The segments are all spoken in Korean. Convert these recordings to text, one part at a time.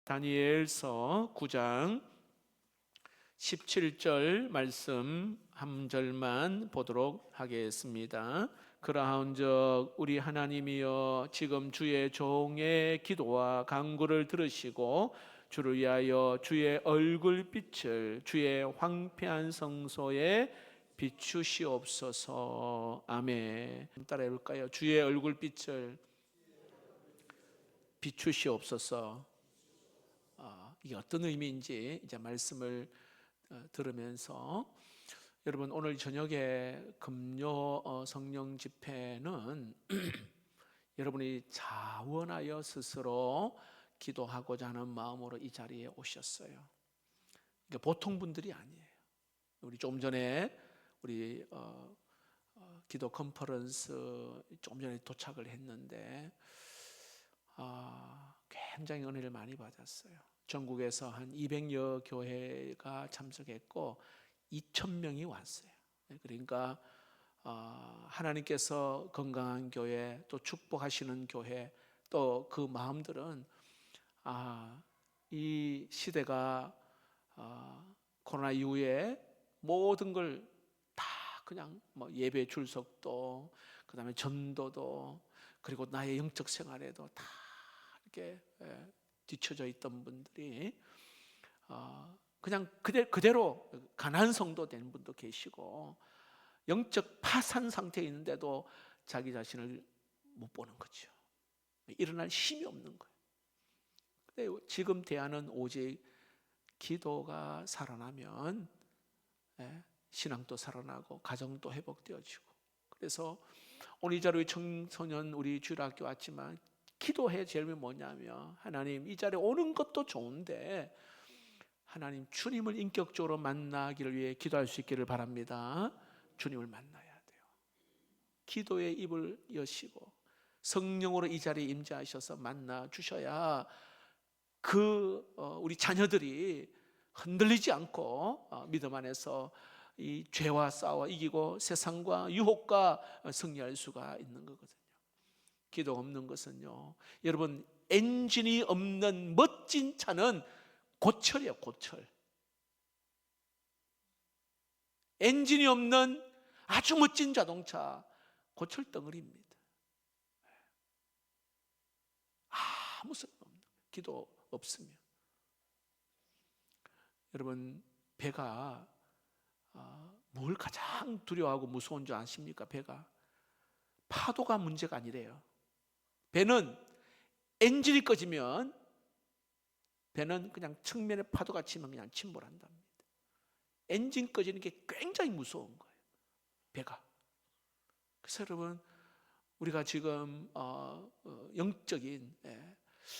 다니엘서 9장 17절 말씀 한 절만 보도록 하겠습니다. 그러한즉 우리 하나님이여 지금 주의 종의 기도와 간구를 들으시고 주를 위하여 주의 얼굴빛을 주의 황폐한 성소에 비추시옵소서. 아멘. 따라해 볼까요? 주의 얼굴빛을 비추시옵소서. 이게 어떤 의미인지 이제 말씀을 들으면서, 여러분 오늘 저녁에 금요 성령 집회는 여러분이 자원하여 스스로 기도하고자 하는 마음으로 이 자리에 오셨어요. 그러니까 보통 분들이 아니에요. 우리 좀 전에 우리 기도 컨퍼런스 좀 전에 도착을 했는데 굉장히 은혜를 많이 받았어요. 전국에서 한 200여 교회가 참석했고 2,000명이 왔어요. 그러니까 하나님께서 건강한 교회, 또 축복하시는 교회, 또 그 마음들은 이 시대가 코로나 이후에 모든 걸 다 그냥 뭐 예배 출석도, 그 다음에 전도도, 그리고 나의 영적 생활에도 다 이렇게 뒤쳐져 있던 분들이 그냥 그대로 가난한 성도 된 분도 계시고, 영적 파산 상태에 있는데도 자기 자신을 못 보는 거죠. 일어날 힘이 없는 거예요. 근데 지금 대안은 오직 기도가 살아나면 신앙도 살아나고 가정도 회복되어지고, 그래서 오늘 이 자리에 청소년 우리 주일학교 왔지만 기도의 제일이 뭐냐면, 하나님 이 자리에 오는 것도 좋은데 하나님 주님을 인격적으로 만나기를 위해 기도할 수 있기를 바랍니다. 주님을 만나야 돼요. 기도의 입을 여시고 성령으로 이 자리에 임재하셔서 만나 주셔야 우리 자녀들이 흔들리지 않고 믿음 안에서 이 죄와 싸워 이기고 세상과 유혹과 승리할 수가 있는 거거든요. 기도 없는 것은요, 여러분 엔진이 없는 멋진 차는 고철이에요. 고철. 엔진이 없는 아주 멋진 자동차 고철 덩어리입니다. 아무 소용없는 거예요. 기도 없으면. 여러분 배가 뭘 가장 두려워하고 무서운 줄 아십니까? 배가 파도가 문제가 아니래요. 배는 엔진이 꺼지면 배는 그냥 측면에 파도가 치면 그냥 침몰한답니다. 엔진 꺼지는 게 굉장히 무서운 거예요, 배가. 그래서 여러분 우리가 지금 영적인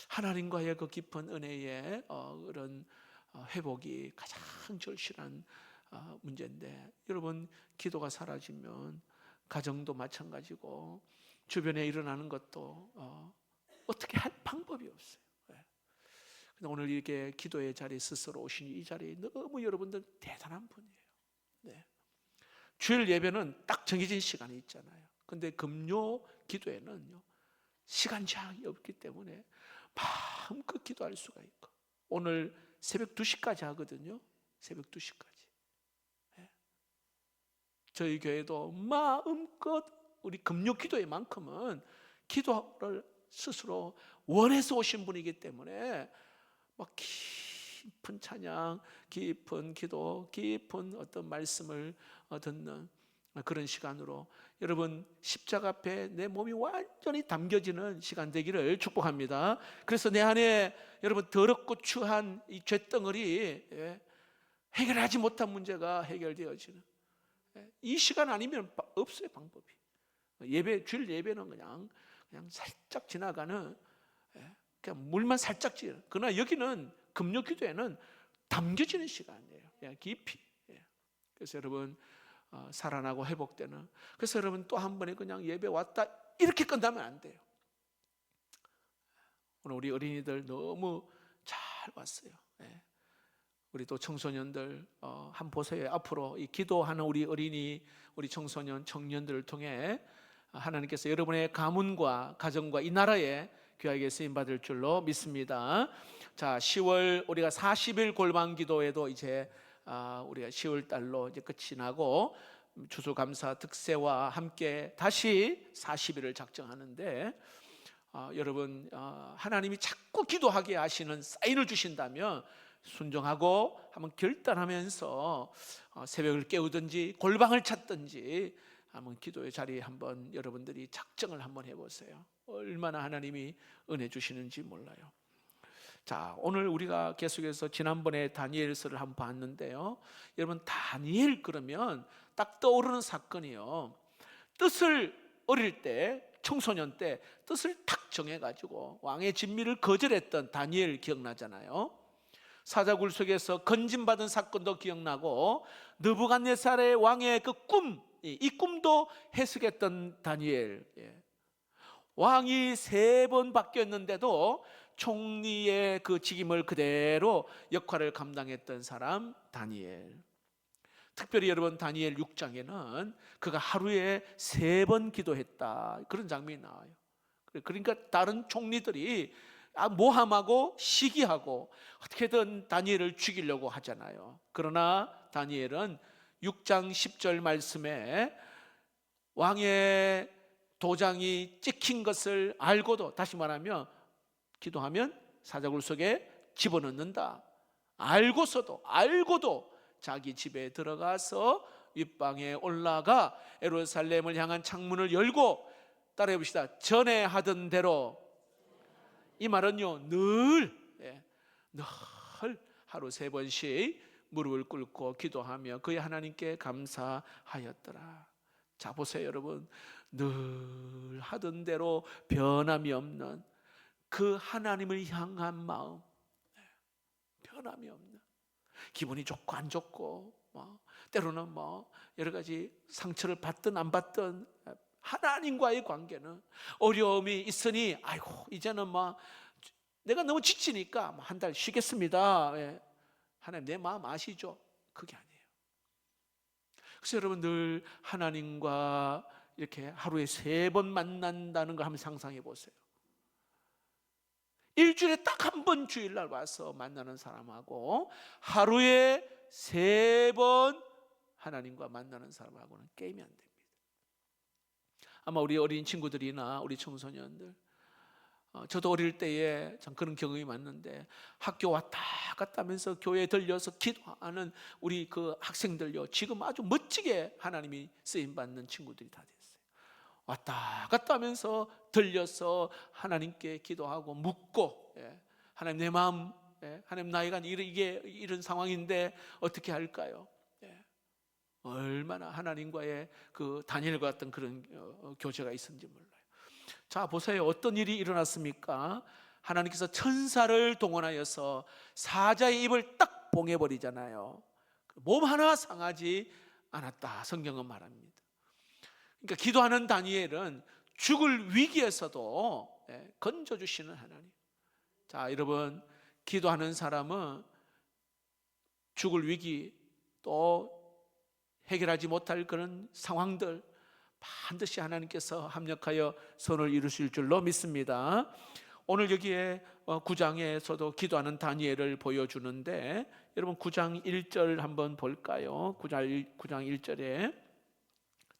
하나님과의 그 깊은 은혜의 그런 회복이 가장 절실한 문제인데, 여러분 기도가 사라지면 가정도 마찬가지고 주변에 일어나는 것도 어떻게 할 방법이 없어요. 근데 오늘 이렇게 기도의 자리에 스스로 오신 이 자리에 너무 여러분들 대단한 분이에요. 네. 주일 예배는 딱 정해진 시간이 있잖아요. 근데 금요 기도에는요 시간 제한이 없기 때문에 마음껏 기도할 수가 있고, 오늘 새벽 2시까지 하거든요. 새벽 2시까지. 저희 교회도 마음껏 우리 금요 기도의 만큼은 기도를 스스로 원해서 오신 분이기 때문에 막 깊은 찬양, 깊은 기도, 깊은 어떤 말씀을 듣는 그런 시간으로 여러분 십자가 앞에 내 몸이 완전히 담겨지는 시간 되기를 축복합니다. 그래서 내 안에 여러분 더럽고 추한 이 죄덩어리, 해결하지 못한 문제가 해결되어지는 이 시간 아니면 없어요, 방법이. 주일 예배는 그냥 살짝 지나가는, 그냥 물만 살짝 지나. 그러나 여기는 금요 기도에는 담겨지는 시간이에요. 깊이. 그래서 여러분 살아나고 회복되는. 그래서 여러분 또 한 번에 그냥 예배 왔다 이렇게 끝나면 안 돼요. 오늘 우리 어린이들 너무 잘 왔어요. 우리 또 청소년들 한번 보세요. 앞으로 이 기도하는 우리 어린이, 우리 청소년, 청년들을 통해 하나님께서 여러분의 가문과 가정과 이 나라에 귀하게 쓰임 받을 줄로 믿습니다. 자, 10월 우리가 40일 골방 기도에도 이제 우리가 10월 달로 이제 끝이 나고 추수감사 득세와 함께 다시 40일을 작정하는데 여러분 하나님이 자꾸 기도하게 하시는 사인을 주신다면 순종하고 한번 결단하면서 새벽을 깨우든지 골방을 찾든지 한번 기도의 자리에 한번 여러분들이 작정을 한번 해보세요. 얼마나 하나님이 은혜 주시는지 몰라요. 자, 오늘 우리가 계속해서 지난번에 다니엘서를 한번 봤는데요. 여러분 다니엘 그러면 딱 떠오르는 사건이요. 뜻을 어릴 때 청소년 때 뜻을 탁 정해가지고 왕의 진미를 거절했던 다니엘 기억나잖아요. 사자굴 속에서 건진받은 사건도 기억나고 느부갓네살의 왕의 그 꿈, 이 꿈도 해석했던 다니엘. 왕이 3번 바뀌었는데도 총리의 그 직임을 그대로 역할을 감당했던 사람 다니엘. 특별히 여러분 다니엘 6장에는 그가 하루에 3번 기도했다 그런 장면이 나와요. 그러니까 다른 총리들이 모함하고 시기하고 어떻게든 다니엘을 죽이려고 하잖아요. 그러나 다니엘은 6장 10절 말씀에 왕의 도장이 찍힌 것을 알고도, 다시 말하면 기도하면 사자굴 속에 집어넣는다 알고도 자기 집에 들어가서 윗방에 올라가 예루살렘을 향한 창문을 열고, 따라해 봅시다. 전에 하던 대로. 이 말은요 늘 하루 3번씩 무릎을 꿇고 기도하며 그의 하나님께 감사하였더라. 자, 보세요 여러분, 늘 하던 대로 변함이 없는 그 하나님을 향한 마음, 변함이 없는, 기분이 좋고 안 좋고 때로는 여러 가지 상처를 받든 안 받든 하나님과의 관계는 어려움이 있으니 아이고 이제는 내가 너무 지치니까 한 달 쉬겠습니다. 하나님 내 마음 아시죠? 그게 아니에요. 그래서 여러분 늘 하나님과 이렇게 하루에 3번 만난다는 걸 한번 상상해 보세요. 일주일에 딱 한 번 주일날 와서 만나는 사람하고 하루에 3번 하나님과 만나는 사람하고는 게임이 안 됩니다. 아마 우리 어린 친구들이나 우리 청소년들, 저도 어릴 때에 참 그런 경험이 많는데 학교 왔다 갔다 하면서 교회에 들려서 기도하는 우리 그 학생들요, 지금 아주 멋지게 하나님이 쓰임받는 친구들이 다 됐어요. 왔다 갔다 하면서 들려서 하나님께 기도하고 묻고, 하나님 내 마음, 하나님 나이가 이게 이런 상황인데 어떻게 할까요? 얼마나 하나님과의 그 다니엘과 같은 그런 교제가 있었는지 몰라요. 자, 보세요. 어떤 일이 일어났습니까? 하나님께서 천사를 동원하여서 사자의 입을 딱 봉해버리잖아요. 몸 하나 상하지 않았다 성경은 말합니다. 그러니까 기도하는 다니엘은 죽을 위기에서도 건져주시는 하나님. 자, 여러분 기도하는 사람은 죽을 위기 또 해결하지 못할 그런 상황들 반드시 하나님께서 합력하여 선을 이루실 줄로 믿습니다. 오늘 여기에 9장에서도 기도하는 다니엘을 보여주는데 여러분 9장 1절 한번 볼까요? 9장 1절에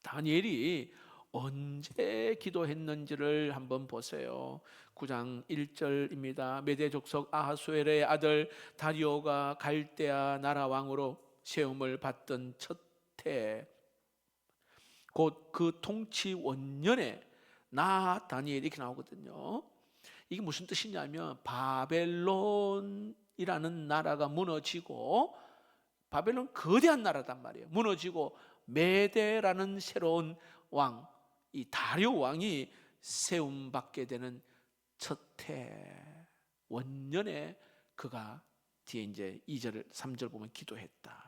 다니엘이 언제 기도했는지를 한번 보세요. 9장 1절입니다. 메대 족속 아하수엘의 아들 다리오가 갈대아 나라 왕으로 세움을 받던 첫 해 곧 그 통치 원년에 나 다니엘 이렇게 나오거든요. 이게 무슨 뜻이냐면 바벨론이라는 나라가 무너지고, 바벨론 거대한 나라단 말이에요. 무너지고 메대라는 새로운 왕, 이 다리오 왕이 세움받게 되는 첫 해 원년에 그가 뒤에 이제 2절 3절 보면 기도했다.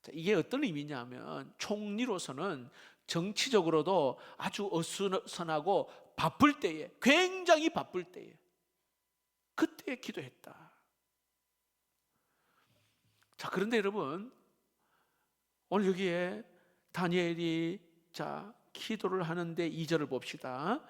자, 이게 어떤 의미냐면 총리로서는 정치적으로도 아주 어수선하고 바쁠 때에, 굉장히 바쁠 때에 그때 기도했다. 자, 그런데 여러분 오늘 여기에 다니엘이 기도를 하는데 2절을 봅시다.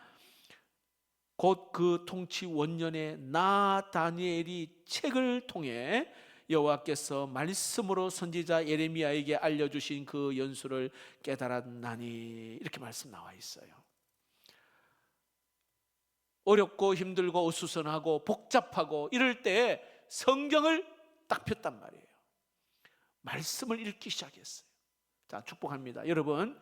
곧 그 통치 원년에 나 다니엘이 책을 통해 여호와께서 말씀으로 선지자 예레미야에게 알려주신 그 연수를 깨달았나니, 이렇게 말씀 나와 있어요. 어렵고 힘들고 어수선하고 복잡하고 이럴 때 성경을 딱 폈단 말이에요. 말씀을 읽기 시작했어요. 자, 축복합니다. 여러분,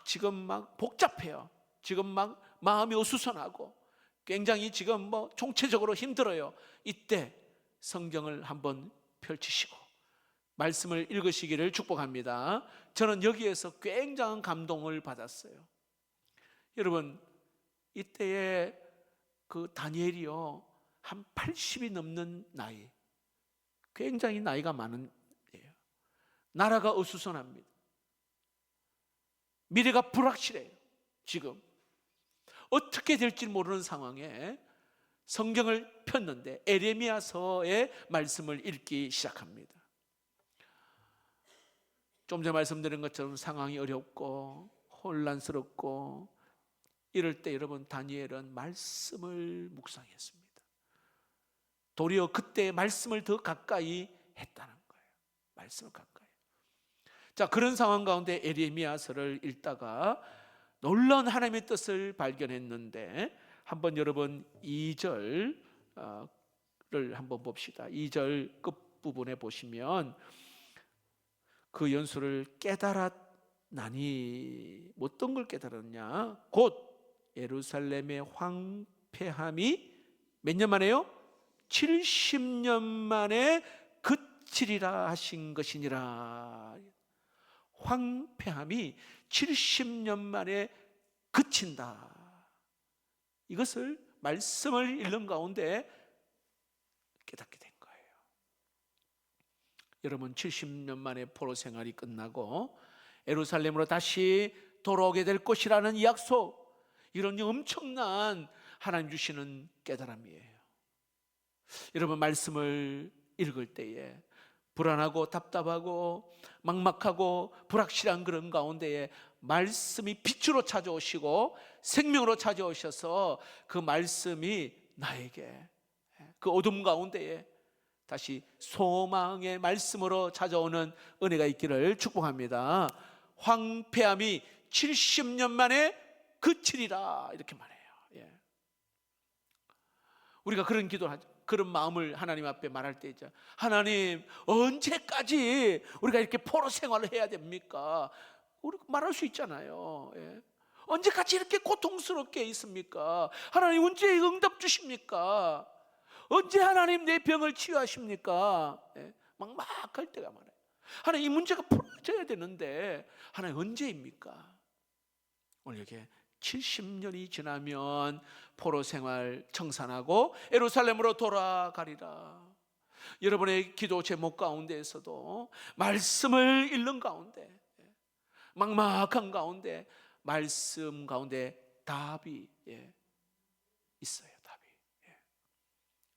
지금 막 복잡해요. 지금 막 마음이 어수선하고 굉장히 지금 총체적으로 힘들어요. 이때 성경을 한번 펼치시고 말씀을 읽으시기를 축복합니다. 저는 여기에서 굉장한 감동을 받았어요. 여러분, 이때에 그 다니엘이요, 한 80이 넘는 나이, 굉장히 나이가 많은 예요. 나라가 어수선합니다. 미래가 불확실해요. 지금 어떻게 될지 모르는 상황에 성경을 폈는데 에레미야서의 말씀을 읽기 시작합니다. 좀 전에 말씀드린 것처럼 상황이 어렵고 혼란스럽고 이럴 때 여러분, 다니엘은 말씀을 묵상했습니다. 도리어 그때 말씀을 더 가까이 했다는 거예요. 말씀을 가까이. 자, 그런 상황 가운데 에레미야서를 읽다가 놀라운 하나님의 뜻을 발견했는데, 한번 여러분 2절을 한번 봅시다. 2절 끝부분에 보시면 그 연수를 깨달았나니, 어떤 걸 깨달았냐? 곧 예루살렘의 황폐함이 몇 년 만에요? 70년 만에 그치리라 하신 것이니라. 황폐함이 70년 만에 그친다. 이것을 말씀을 읽는 가운데 깨닫게 된 거예요. 여러분, 70년 만에 포로 생활이 끝나고 예루살렘으로 다시 돌아오게 될 것이라는 약속, 이런 엄청난 하나님 주시는 깨달음이에요. 여러분, 말씀을 읽을 때에 불안하고 답답하고 막막하고 불확실한 그런 가운데에 말씀이 빛으로 찾아오시고 생명으로 찾아오셔서 그 말씀이 나에게 그 어둠 가운데에 다시 소망의 말씀으로 찾아오는 은혜가 있기를 축복합니다. 황폐함이 70년 만에 그치리라, 이렇게 말해요. 우리가 그런 기도를 하죠. 그런 마음을 하나님 앞에 말할 때 있죠. 하나님, 언제까지 우리가 이렇게 포로 생활을 해야 됩니까? 우리 말할 수 있잖아요. 언제까지 이렇게 고통스럽게 있습니까? 하나님, 언제 응답 주십니까? 언제 하나님 내 병을 치유하십니까? 막막할 때가 많아요. 하나님, 이 문제가 풀어져야 되는데 하나님, 언제입니까? 오늘 이렇게 70년이 지나면 포로 생활 청산하고 예루살렘으로 돌아가리라. 여러분의 기도 제목 가운데에서도 말씀을 읽는 가운데, 막막한 가운데 말씀 가운데 답이 있어요. 답이.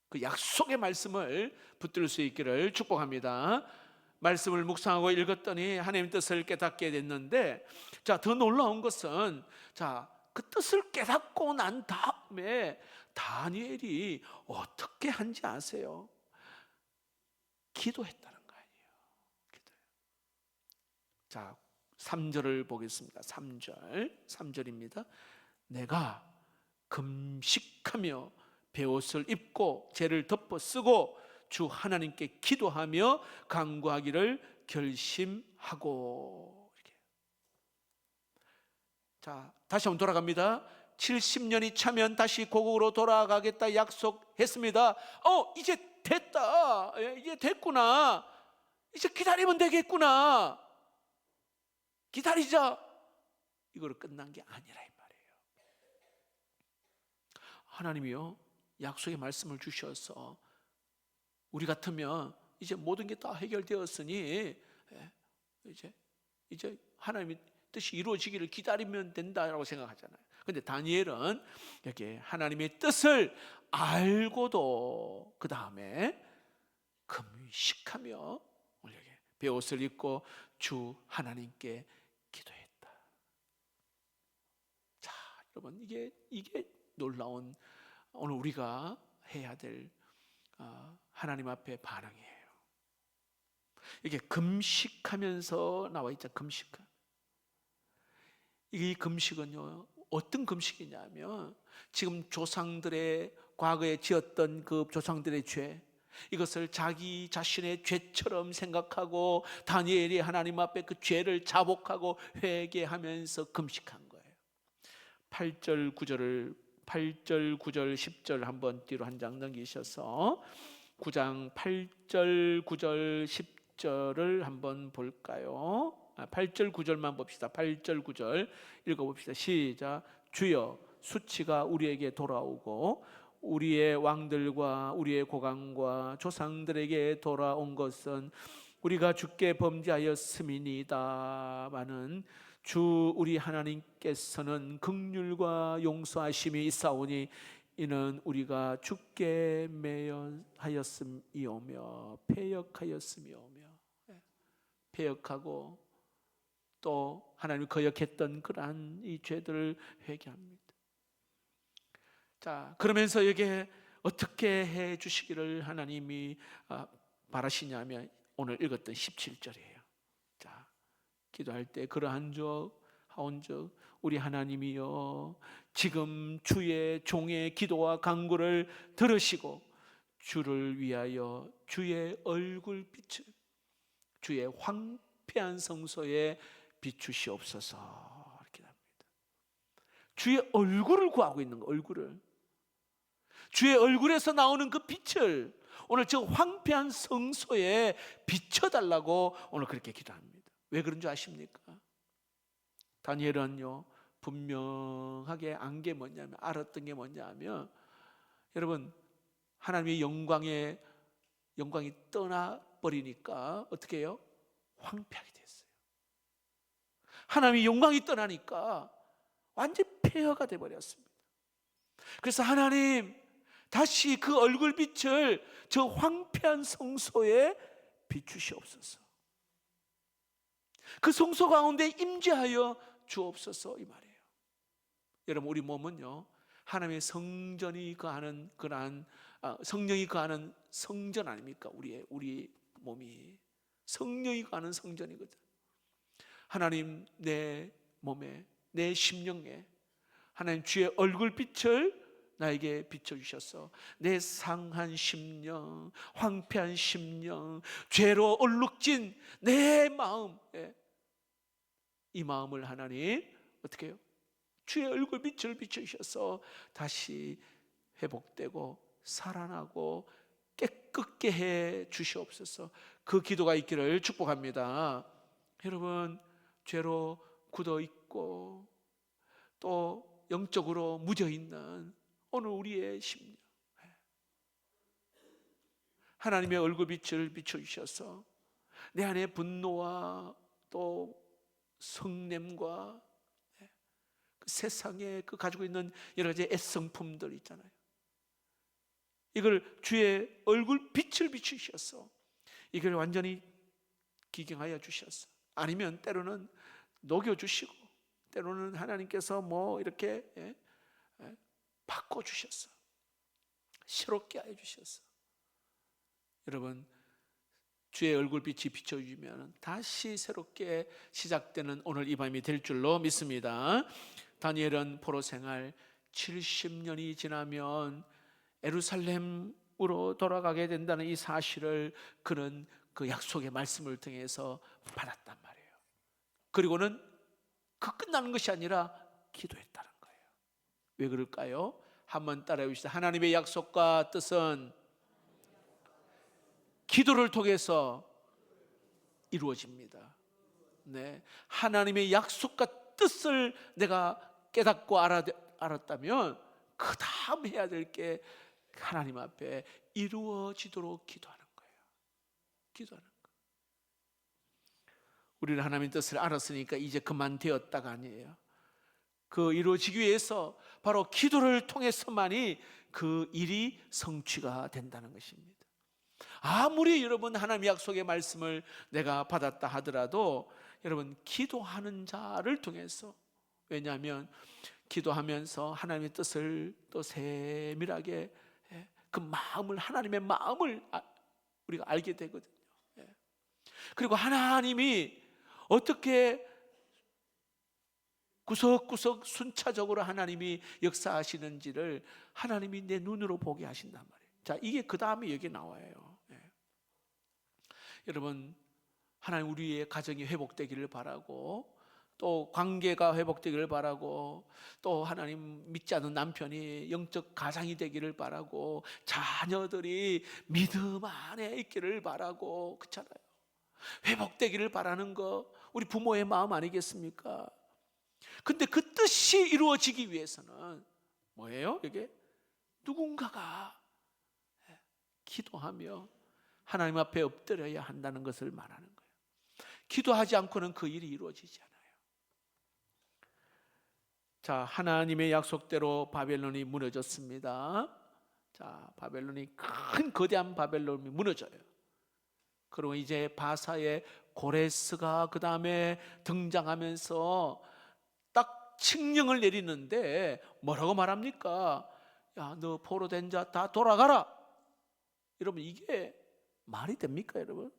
그 약속의 말씀을 붙들 수 있기를 축복합니다. 말씀을 묵상하고 읽었더니 하나님의 뜻을 깨닫게 됐는데, 자, 더 놀라운 것은, 자, 그 뜻을 깨닫고 난 다음에 다니엘이 어떻게 한지 아세요? 기도했다는 거 아니에요. 기도해요. 자, 3절을 보겠습니다. 3절입니다. 내가 금식하며 베옷을 입고 재를 덮어 쓰고 주 하나님께 기도하며 간구하기를 결심하고. 이렇게. 자, 다시 한번 돌아갑니다. 70년이 차면 다시 고국으로 돌아가겠다 약속했습니다. 이제 됐다. 이제 됐구나. 이제 기다리면 되겠구나. 기다리자. 이거로 끝난 게 아니라 이 말이에요. 하나님이요, 약속의 말씀을 주셔서 우리 같으면 이제 모든 게 다 해결되었으니 이제 하나님의 뜻이 이루어지기를 기다리면 된다라고 생각하잖아요. 그런데 다니엘은 이렇게 하나님의 뜻을 알고도 그 다음에 금식하며 베옷을 입고 주 하나님께 기도했다. 자, 여러분, 이게 놀라운 오늘 우리가 해야 될 하나님 앞에 반응이에요. 이게 금식하면서 나와 있죠. 금식하. 이 금식은요, 어떤 금식이냐면 지금 조상들의 과거에 지었던 그 조상들의 죄, 이것을 자기 자신의 죄처럼 생각하고 다니엘이 하나님 앞에 그 죄를 자복하고 회개하면서 금식한 거예요. 8절 9절 10절 한번 뒤로 한 장 넘기셔서 9장 8절 9절 10절을 한번 볼까요? 8절 9절만 봅시다. 8절 9절 읽어봅시다. 시작. 주여, 수치가 우리에게 돌아오고 우리의 왕들과 우리의 고관과 조상들에게 돌아온 것은 우리가 주께 범죄하였음이니다마는 주 우리 하나님께서는 긍휼과 용서하심이 있사오니 이는 우리가 주께 매여하였음이오며 패역하였음이오며. 패역하고 또 하나님이 거역했던 그러한 이 죄들을 회개합니다. 자, 그러면서 여기에 어떻게 해 주시기를 하나님이 바라시냐면 오늘 읽었던 17절이에요. 자, 기도할 때 그러한 적 하온 적 우리 하나님이여, 지금 주의 종의 기도와 간구를 들으시고 주를 위하여 주의 얼굴빛을 주의 황폐한 성소에 비추시옵소서. 이렇게 합니다. 주의 얼굴을 구하고 있는 거, 얼굴을. 주의 얼굴에서 나오는 그 빛을 오늘 저 황폐한 성소에 비춰달라고 오늘 그렇게 기도합니다. 왜 그런 줄 아십니까? 다니엘은요, 분명하게 안 게 뭐냐면, 알았던 게 뭐냐면, 여러분, 하나님의 영광이 떠나버리니까 어떻게 해요? 황폐하게 됐어요. 하나님의 영광이 떠나니까 완전 폐허가 돼버렸습니다. 그래서 하나님, 다시 그 얼굴빛을 저 황폐한 성소에 비추시옵소서. 그 성소 가운데 임재하여 주옵소서, 이 말이에요. 여러분, 우리 몸은요, 하나님의 성전이 거하는 그러한 성령이 거하는 성전 아닙니까? 우리 몸이 성령이 거하는 성전이거든. 하나님, 내 몸에, 내 심령에 하나님 주의 얼굴빛을 나에게 비춰주셔서 내 상한 심령, 황폐한 심령, 죄로 얼룩진 내 마음, 이 마음을 하나님 어떻게 해요? 주의 얼굴빛을 비춰주셔서 다시 회복되고 살아나고 깨끗게 해 주시옵소서. 그 기도가 있기를 축복합니다. 여러분, 죄로 굳어 있고 또 영적으로 묻어 있는 오늘 우리의 심령, 하나님의 얼굴빛을 비춰주셔서 내 안에 분노와 또 성냄과 그 세상에 그 가지고 있는 여러 가지 애성품들 있잖아요. 이걸 주의 얼굴빛을 비추셔서 이걸 완전히 기경하여 주셔서, 아니면 때로는 녹여주시고 때로는 하나님께서 뭐 이렇게 바꿔주셔서 새롭게 하여 주셔서, 여러분, 주의 얼굴빛이 비춰주면 다시 새롭게 시작되는 오늘 이 밤이 될 줄로 믿습니다. 다니엘은 포로 생활 70년이 지나면 예루살렘으로 돌아가게 된다는 이 사실을 그는 그 약속의 말씀을 통해서 받았단 말이에요. 그리고는 그 끝나는 것이 아니라 기도했다는 거예요. 왜 그럴까요? 한번 따라해 봅시다. 하나님의 약속과 뜻은 기도를 통해서 이루어집니다. 네, 하나님의 약속과 뜻을 내가 깨닫고 알았다면 그 다음 해야 될 게 하나님 앞에 이루어지도록 기도하는 거예요. 기도하는 거예요. 우리는 하나님의 뜻을 알았으니까 이제 그만 되었다가 아니에요. 그 이루어지기 위해서 바로 기도를 통해서만이 그 일이 성취가 된다는 것입니다. 아무리 여러분 하나님의 약속의 말씀을 내가 받았다 하더라도 여러분, 기도하는 자를 통해서, 왜냐하면 기도하면서 하나님의 뜻을 또 세밀하게, 그 마음을, 하나님의 마음을 우리가 알게 되거든요. 그리고 하나님이 어떻게 구석구석 순차적으로 하나님이 역사하시는지를 하나님이 내 눈으로 보게 하신단 말이에요. 자, 이게 그 다음에 여기 나와요. 여러분, 하나님 우리의 가정이 회복되기를 바라고, 또 관계가 회복되기를 바라고, 또 하나님 믿지 않는 남편이 영적 가장이 되기를 바라고, 자녀들이 믿음 안에 있기를 바라고, 그렇잖아요. 회복되기를 바라는 거 우리 부모의 마음 아니겠습니까? 근데 그 뜻이 이루어지기 위해서는 뭐예요? 이게 누군가가 기도하며 하나님 앞에 엎드려야 한다는 것을 말하는 거예요. 기도하지 않고는 그 일이 이루어지지 않아요. 자, 하나님의 약속대로 바벨론이 무너졌습니다. 자, 바벨론이 큰 거대한 바벨론이 무너져요. 그리고 이제 바사의 고레스가 그 다음에 등장하면서 딱 칙령을 내리는데 뭐라고 말합니까? 야, 너 포로된 자 다 돌아가라. 여러분, 이게 말이 됩니까, 여러분?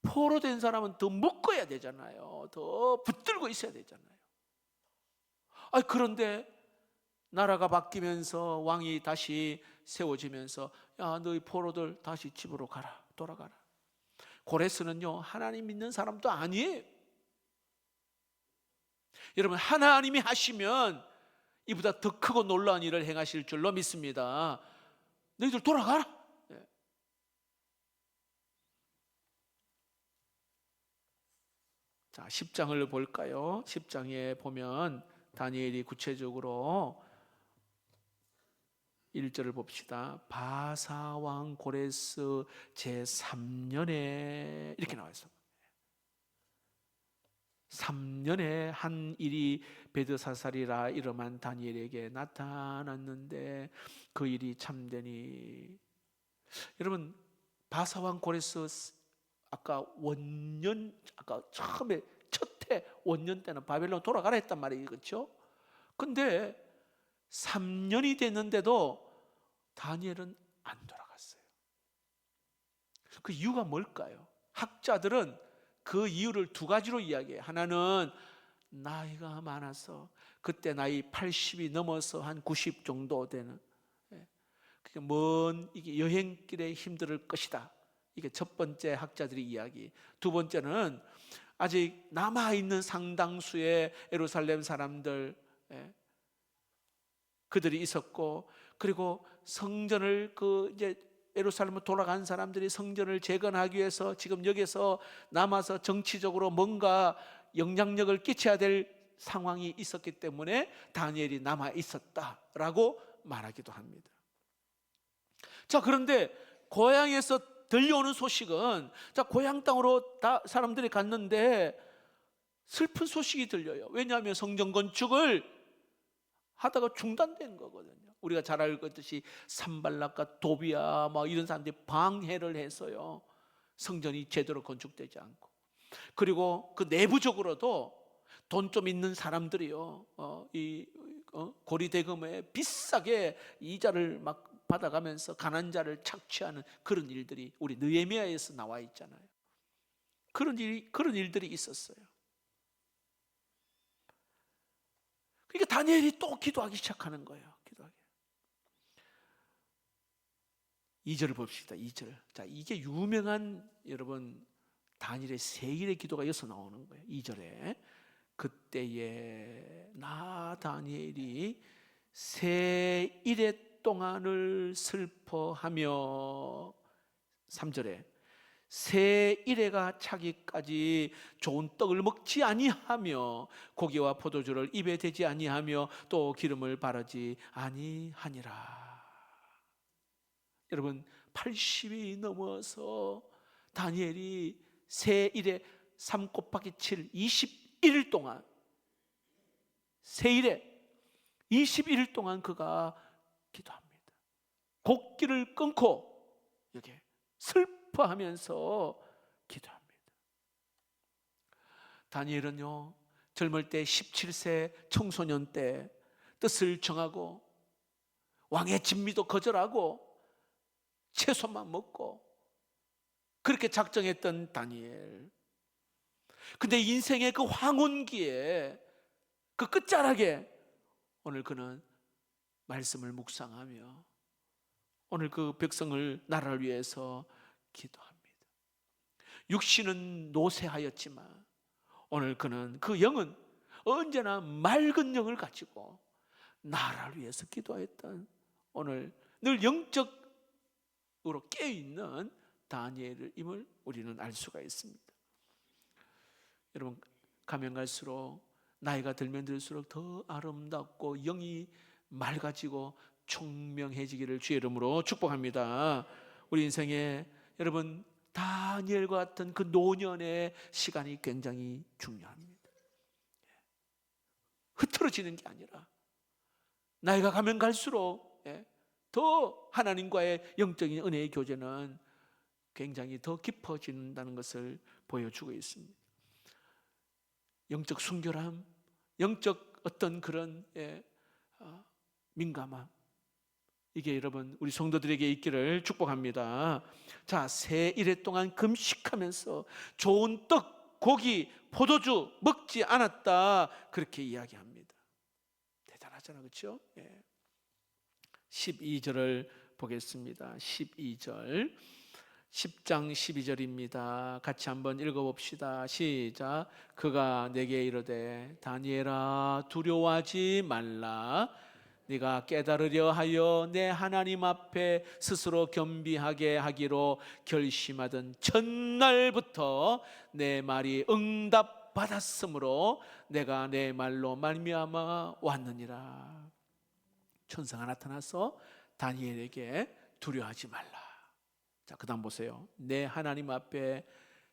포로된 사람은 더 묶어야 되잖아요. 더 붙들고 있어야 되잖아요. 그런데 나라가 바뀌면서 왕이 다시 세워지면서, 야, 너희 포로들 다시 집으로 가라, 돌아가라. 고레스는요, 하나님 믿는 사람도 아니에요. 여러분, 하나님이 하시면 이보다 더 크고 놀라운 일을 행하실 줄로 믿습니다. 너희들 돌아가라. 자, 10장을 볼까요? 10장에 보면 다니엘이 구체적으로 1절을 봅시다. 바사왕 고레스 제3년에 이렇게 나와 있어요. 3년에 한 일이 베드사살이라 이름한 다니엘에게 나타났는데 그 일이 참되니. 여러분, 바사왕 고레스 아까 원년, 아까 처음에 첫해 원년 때는 바벨론 돌아가라 했단 말이에요, 그렇죠? 근데 3년이 됐는데도 다니엘은 안 돌아갔어요. 그 이유가 뭘까요? 학자들은 그 이유를 두 가지로 이야기해요. 하나는 나이가 많아서, 그때 나이 80이 넘어서 한 90 정도 되는, 먼 이게 여행길에 힘들 것이다. 이게 첫 번째 학자들의 이야기. 두 번째는 아직 남아있는 상당수의 예루살렘 사람들, 그들이 있었고, 그리고 성전을 이제 예루살렘으로 돌아간 사람들이 성전을 재건하기 위해서 지금 여기서 남아서 정치적으로 뭔가 영향력을 끼쳐야 될 상황이 있었기 때문에 다니엘이 남아 있었다라고 말하기도 합니다. 자, 그런데 고향에서 들려오는 소식은, 자, 고향 땅으로 다 사람들이 갔는데 슬픈 소식이 들려요. 왜냐하면 성전 건축을 하다가 중단된 거거든요. 우리가 잘 알고 있듯이 산발락과 도비아 이런 사람들이 방해를 해서요, 성전이 제대로 건축되지 않고, 그리고 그 내부적으로도 돈 좀 있는 사람들이요, 고리대금에 비싸게 이자를 막 받아가면서 가난한 자를 착취하는 그런 일들이 우리 느헤미야에서 나와 있잖아요. 그런 일들이 있었어요. 그러니까 다니엘이 또 기도하기 시작하는 거예요. 기도하기. 2절을 봅시다. 2절. 자, 이게 유명한, 여러분, 다니엘의 세 일의 기도가 여기서 나오는 거예요. 2절에 그때에 나 다니엘이 세 일의 동안을 슬퍼하며, 3절에 새 이래가 차기까지 좋은 떡을 먹지 아니하며 고기와 포도주를 입에 대지 아니하며 또 기름을 바르지 아니하니라. 여러분, 80이 넘어서 다니엘이 새 일에 3 곱하기 7 21일 동안, 새 일에 21일 동안 그가 기도합니다. 곡기를 끊고 이렇게 슬퍼하면서 기도합니다. 다니엘은요, 젊을 때 17세 청소년 때 뜻을 정하고 왕의 진미도 거절하고 채소만 먹고 그렇게 작정했던 다니엘. 근데 인생의 그 황혼기에 그 끝자락에 오늘 그는 말씀을 묵상하며 오늘 그 백성을 나라를 위해서 기도합니다. 육신은 노쇠하였지만 오늘 그는 그 영은 언제나 맑은 영을 가지고 나라를 위해서 기도했던 오늘 늘 영적으로 깨어있는 다니엘임을 우리는 알 수가 있습니다. 여러분, 가면 갈수록 나이가 들면 들수록 더 아름답고 영이 맑아지고 총명해지기를 주의 이름으로 축복합니다. 우리 인생에 여러분 다니엘과 같은 그 노년의 시간이 굉장히 중요합니다. 흐트러지는 게 아니라 나이가 가면 갈수록 더 하나님과의 영적인 은혜의 교제는 굉장히 더 깊어진다는 것을 보여주고 있습니다. 영적 순결함, 영적 어떤 그런 민감함, 이게 여러분 우리 성도들에게 있기를 축복합니다. 자, 새 일해 동안 금식하면서 좋은 떡, 고기, 포도주 먹지 않았다, 그렇게 이야기합니다. 대단하잖아, 그렇죠? 12절을 보겠습니다. 12절, 10장 12절입니다. 같이 한번 읽어봅시다. 시작. 그가 내게 이르되 다니엘아 두려워하지 말라. 네가 깨달으려 하여 내 하나님 앞에 스스로 겸비하게 하기로 결심하던 첫날부터 내 말이 응답받았으므로 내가 내 말로 말미암아 왔느니라. 천사가 나타나서 다니엘에게 두려워하지 말라. 자, 그 다음 보세요. 내 하나님 앞에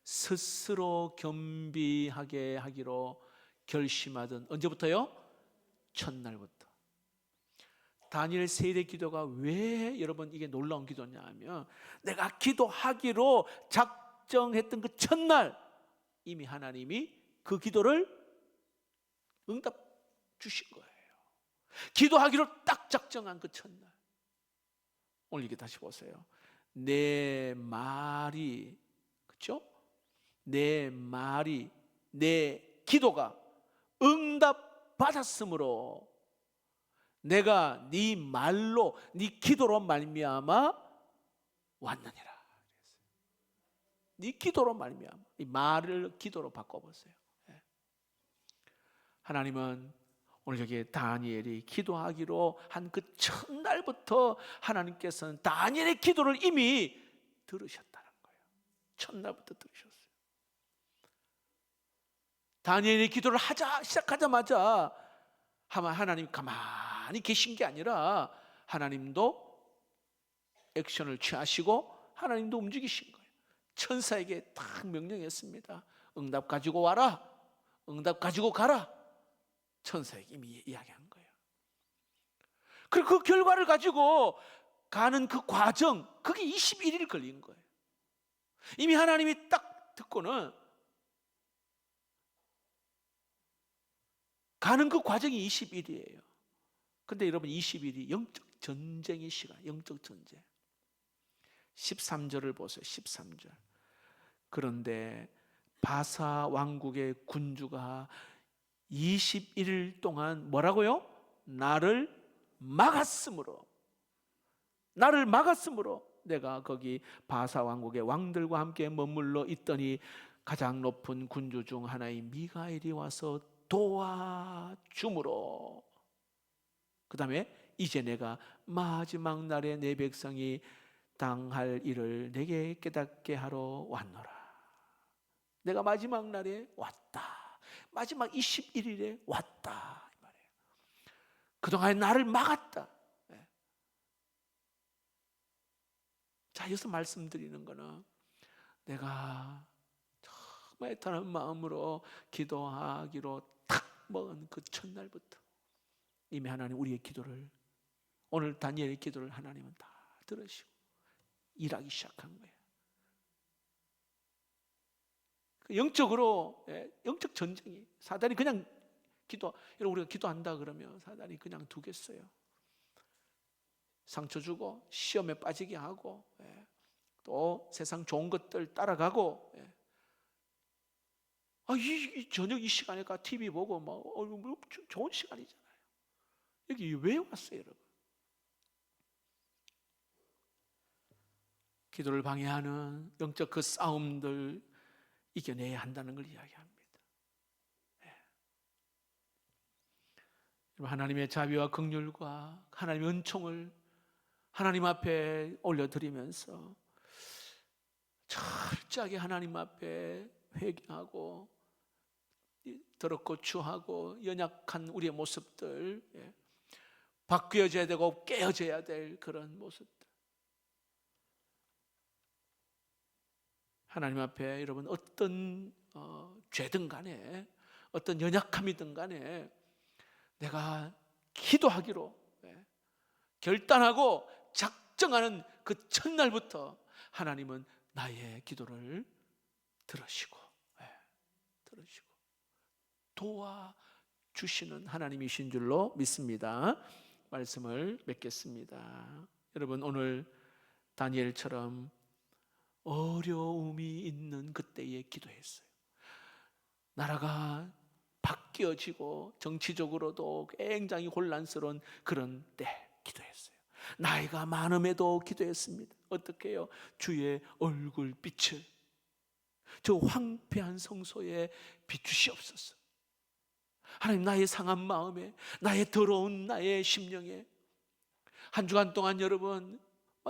스스로 겸비하게 하기로 결심하던 언제부터요? 첫날부터. 다니엘 세일의 기도가 왜 여러분 이게 놀라운 기도냐 하면 내가 기도하기로 작정했던 그 첫날 이미 하나님이 그 기도를 응답 주신 거예요. 기도하기로 딱 작정한 그 첫날. 오늘 이게 다시 보세요. 내 말이, 그렇죠? 내 말이, 내 기도가 응답 받았으므로 내가 네 말로, 네 기도로 말미암아 왔느니라. 네 기도로 말미암아. 이 말을 기도로 바꿔보세요. 하나님은 오늘 여기에 다니엘이 기도하기로 한 그 첫날부터 하나님께서는 다니엘의 기도를 이미 들으셨다는 거예요. 첫날부터 들으셨어요. 다니엘의 기도를 시작하자마자 하나님 가만히 계신 게 아니라 하나님도 액션을 취하시고 하나님도 움직이신 거예요. 천사에게 딱 명령했습니다. 응답 가지고 와라. 응답 가지고 가라. 천사에게 이미 이야기한 거예요. 그리고 그 결과를 가지고 가는 그 과정, 그게 21일 걸린 거예요. 이미 하나님이 딱 듣고는 가는 그 과정이 20일이에요. 근데 여러분 20일이 영적 전쟁의 시간, 영적 전쟁. 13절을 보세요. 13절. 그런데 바사 왕국의 군주가 21일 동안 뭐라고요? 나를 막았으므로 내가 거기 바사 왕국의 왕들과 함께 머물러 있더니 가장 높은 군주 중 하나인 미가엘이 와서 도와줌으로, 그 다음에 이제 내가 마지막 날에 내 백성이 당할 일을 내게 깨닫게 하러 왔노라. 내가 마지막 날에 왔다. 마지막 21일에 왔다 이 말이에요. 그동안 나를 막았다. 자, 여기서 말씀드리는 거는 내가 정말 애타는 마음으로 기도하기로 탁 먹은 그 첫날부터 이미 하나님 우리의 기도를, 오늘 다니엘의 기도를 하나님은 다 들으시고 일하기 시작한 거예요. 영적으로, 영적 전쟁이, 사단이 그냥 여러분 우리가 기도한다 그러면 사단이 그냥 두겠어요. 상처 주고 시험에 빠지게 하고, 또 세상 좋은 것들 따라가고, 저녁 이 시간에가 TV 보고 뭐 좋은 시간이잖아요. 여기 왜 왔어요, 여러분? 기도를 방해하는 영적 그 싸움들 이겨내야 한다는 걸 이야기합니다. 하나님의 자비와 긍휼과 하나님의 은총을 하나님 앞에 올려드리면서 철저하게 하나님 앞에 회개하고 더럽고 추하고 연약한 우리의 모습들, 바뀌어져야 되고 깨어져야 될 그런 모습들, 하나님 앞에 여러분 어떤 죄든 간에 어떤 연약함이든 간에 내가 기도하기로 결단하고 작정하는 그 첫날부터 하나님은 나의 기도를 들으시고 도와주시는 하나님이신 줄로 믿습니다. 말씀을 맺겠습니다. 여러분 오늘 다니엘처럼 어려움이 있는 그때에 기도했어요. 나라가 바뀌어지고 정치적으로도 굉장히 혼란스러운 그런 때 기도했어요. 나이가 많음에도 기도했습니다. 어떻게 해요? 주의 얼굴빛을 저 황폐한 성소에 비추시옵소서. 하나님, 나의 상한 마음에, 나의 더러운 나의 심령에 한 주간 동안 여러분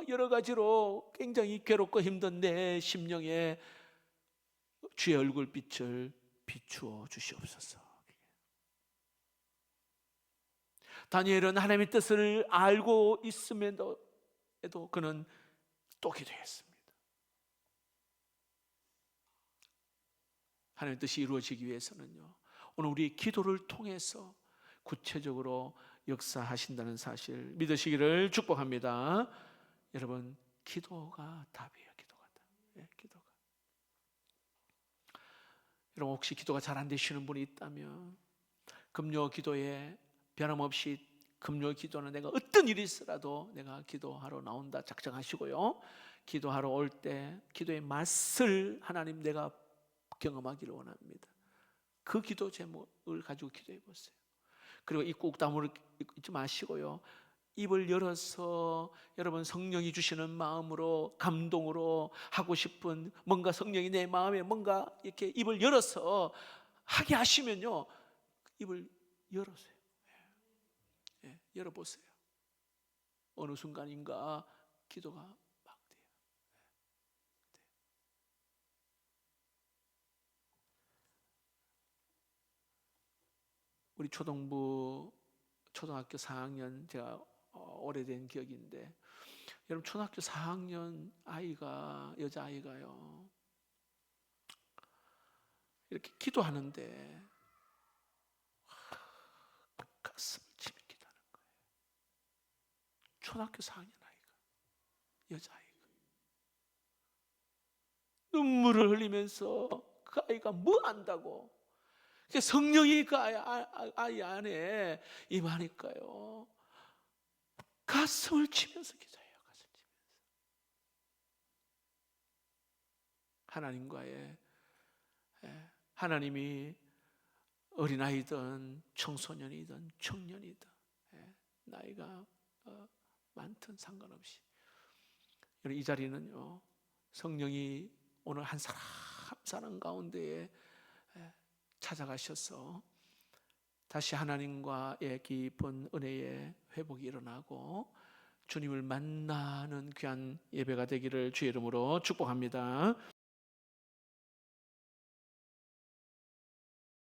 여러 가지로 굉장히 괴롭고 힘든 내 심령에 주의 얼굴빛을 비추어 주시옵소서. 다니엘은 하나님의 뜻을 알고 있음에도 그는 또 기도했습니다. 하나님의 뜻이 이루어지기 위해서는요, 오늘 우리 기도를 통해서 구체적으로 역사하신다는 사실 믿으시기를 축복합니다. 여러분, 기도가 답이에요. 기도가 답. 기도가. 여러분, 혹시 기도가 잘 안 되시는 분이 있다면 금요 기도에 변함없이 금요 기도는 내가 어떤 일이 있어라도 내가 기도하러 나온다 작정하시고요, 기도하러 올 때 기도의 맛을 하나님 내가 경험하기를 원합니다. 그 기도 제목을 가지고 기도해 보세요. 그리고 이 꾹 다물어 있지 마시고요, 입을 열어서 여러분 성령이 주시는 마음으로 감동으로 하고 싶은 뭔가 성령이 내 마음에 뭔가 이렇게 입을 열어서 하게 하시면요, 입을 열어세요. 열어보세요. 어느 순간인가 기도가 막 돼요. 우리 초등학교 4학년, 제가 오래된 기억인데, 여러분 초등학교 4학년 아이가, 여자아이가요, 이렇게 기도하는데 가슴을 치며 기도하는 거예요. 초등학교 4학년 아이가, 여자아이가 눈물을 흘리면서 그 아이가 뭐 안다고, 성령이 그 아이 안에 임하니까요, 가슴을 치면서 기도해요. 가슴 치면서 하나님과의, 하나님이 어린아이든 청소년이든 청년이든 나이가 많든 상관없이, 이 자리는요, 성령이 오늘 한 사람 가운데에 찾아가셔서 다시 하나님과의 깊은 은혜의 회복이 일어나고 주님을 만나는 귀한 예배가 되기를 주의 이름으로 축복합니다.